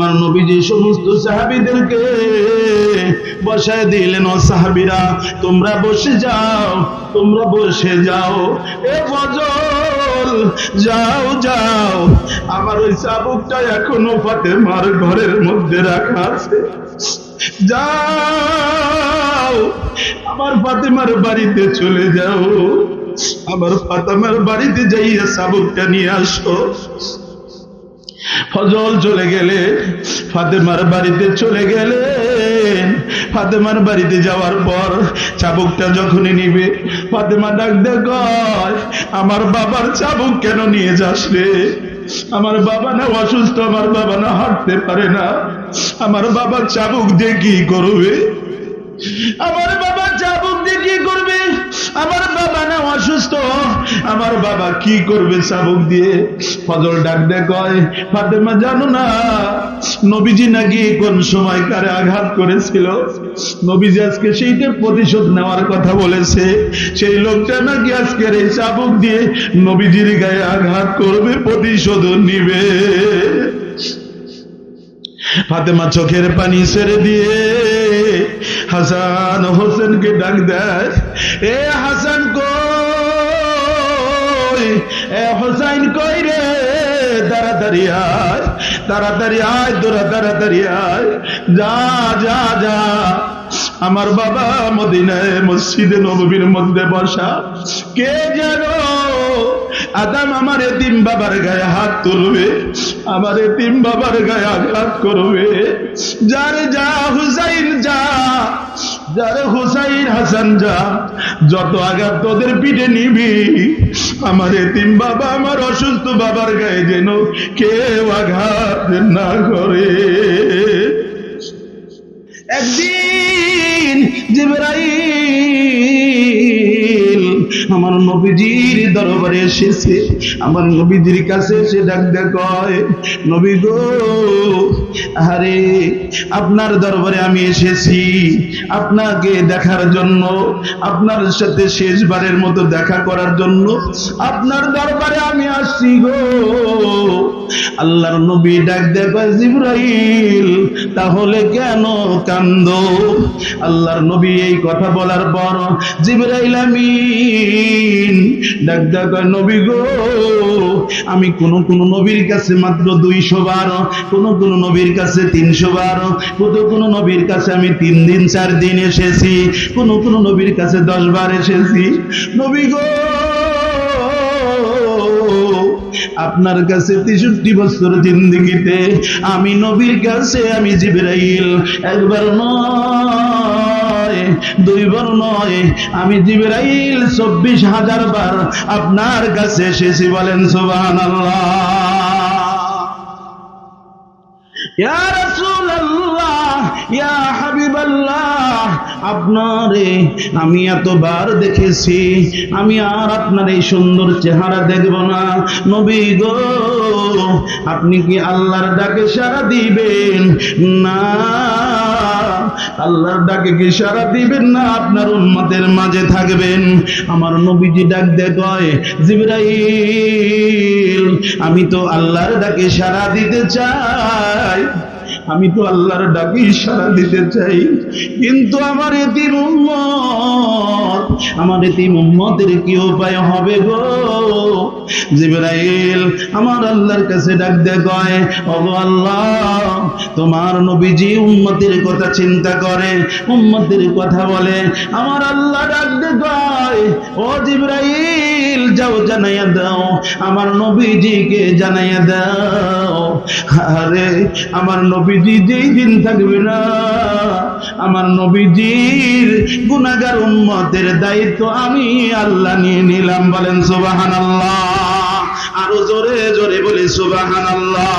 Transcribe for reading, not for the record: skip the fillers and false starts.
আমার নবীজি সমস্ত সাহাবীদেরকে বসায় দিলেন, ও সাহাবীরা তোমরা বসে যাও, তোমরা বসে যাও। এ ফজল যাও যাও, আমার ওই চাবুকটা এখনো ফাতেমার ঘরের মধ্যে রাখা আছে, যাও আমার ফাতেমার বাড়িতে চলে যাও, আমার ফাতেমার বাড়িতে যাইয়া চাবুকটা নিয়ে আসো। ফজল চলে গেলে, ফাতেমার বাড়িতে চলে গেলেন। ফাতেমার বাড়িতে যাওয়ার পর চাবুকটা যখনই নিবে, ফাতেমা ডাক দিয়ে কয়, আমার বাবার চাবুক কেন নিয়ে যাস রে? আমার বাবা না অসুস্থ, আমার বাবা না হাঁটতে পারে না, আমার বাবা চাবুক দিয়ে কি করবে? আমার বাবা চাবুক দিয়ে কি করবে? আমার বাবা না অসুস্থ, আমার বাবা কি করবে চাবুক দিয়ে? ফজল ডাক দে কয়, ফাতেমা জানো না নবীজি নাকি কোন সময় কারে আঘাত করেছিল? নবীজি আজকে সেইটার প্রতিশোধ নেওয়ার কথা বলেছে। সেই লোকটা নাকি আজকের এই চাবুক দিয়ে নবীজির গায়ে আঘাত করবে, প্রতিশোধ নিবে। ফাতেমা চোখের পানি ছেড়ে দিয়ে হাসান হোসেনকে ডাক দেয়, এ হাসান কই, এ হোসাইন কই রে? তাড়াতাড়ি আয়, তাড়াতাড়ি আয়, তোরা তাড়াতাড়ি আয়, যা যা যা। আমার বাবা মদিনায় মসজিদে নববীর মধ্যে বসা, কে যেন আদম আমার এতিম বাবার গায়ে হাত তুলবে, আমার এতিম বাবার গায়ে আঘাত করবে। যারে যা হুসাইন যা, যারে হুসাইন হাসান যা, যত আঘাত তোদের পিঠে নিবি, আমার এতিম বাবা আমার অসুস্থ বাবার গায়ে যেন কেউ আঘাত না করে। একদিন জিবরাইল আমার নবীজির দরবারে এসেছে, আমার নবীজির কাছে এসে ডাক দিয়ে কয়, নবী গো, আরে আপনার দরবারে আমি এসেছি আপনাকে দেখার জন্য, আপনার সাথে শেষবারের মতো দেখা করার জন্য আপনার দরবারে আমি আসছি গো। আল্লাহর নবী ডাক দিয়ে কয়, জিবরাইল তাহলে কেন কান্দো? আল্লাহর নবী এই কথা বলার পর জিবরাইল আমিন ডাক দিয়ে কয়, নবী গো, আমি কোন নবীর কাছে মাত্র 200 বার, কোন নবীর কাছে 300 বার, কোন নবীর কাছে আমি 3 দিন 4 দিন এসেছি, কোন নবীর কাছে 10 বার এসেছি। নবী গো, আপনার কাছে 63 বছর জিন্দেগিতে আমি নবীর কাছে আমি জিবরাইল একবার নয়, 2 বার নয়, আমি জিবরাইল 24,000 বার আপনার কাছে এসেছি। বলেন সুবহানাল্লাহ। ইয়া রাসূলুল্লাহ, ইয়া হাবিবাল্লাহ, আপনারে আমি এতবার দেখেছি, আমি আর আপনার এই সুন্দর চেহারা দেখব না। নবী গো, আপনি কি আল্লাহর ডাকে সাড়া দিবেন না? আল্লাহর ডাকে কি সাড়া দিবেন না? আপনার উম্মতের মাঝে থাকবেন? আমার নবীজি ডাক দিয়ে কয়, জিবরাইল আমি তো আল্লাহর ডাকে সাড়া দিতে চাই, আমি তো আল্লাহর ডাকে ইশারা দিতে চাই, কিন্তু আমার এতিম উম্মত, আমার এতিম উম্মতের কি উপায় হবে গো? জিবরাইল আমার আল্লাহর কাছে ডাক দিয়ে কয়, ওগো আল্লাহ, তোমার নবীজি উম্মতের কথা চিন্তা করে, উম্মতের কথা বলে। আমার আল্লাহ ডাক দিয়ে কয়, ও জিবরাইল যাও জানাইয়া দাও, আমার নবীজিকে জানাইয়া দাও, আরে আমার নবীজি যেই দিন থাকবে না, আমার নবীজির গুনাহগার উম্মতের দায়িত্ব আমি আল্লাহ নিয়ে নিলাম। বলেন সুবহানাল্লাহ, আরো জোরে জোরে বলি সুবহানাল্লাহ।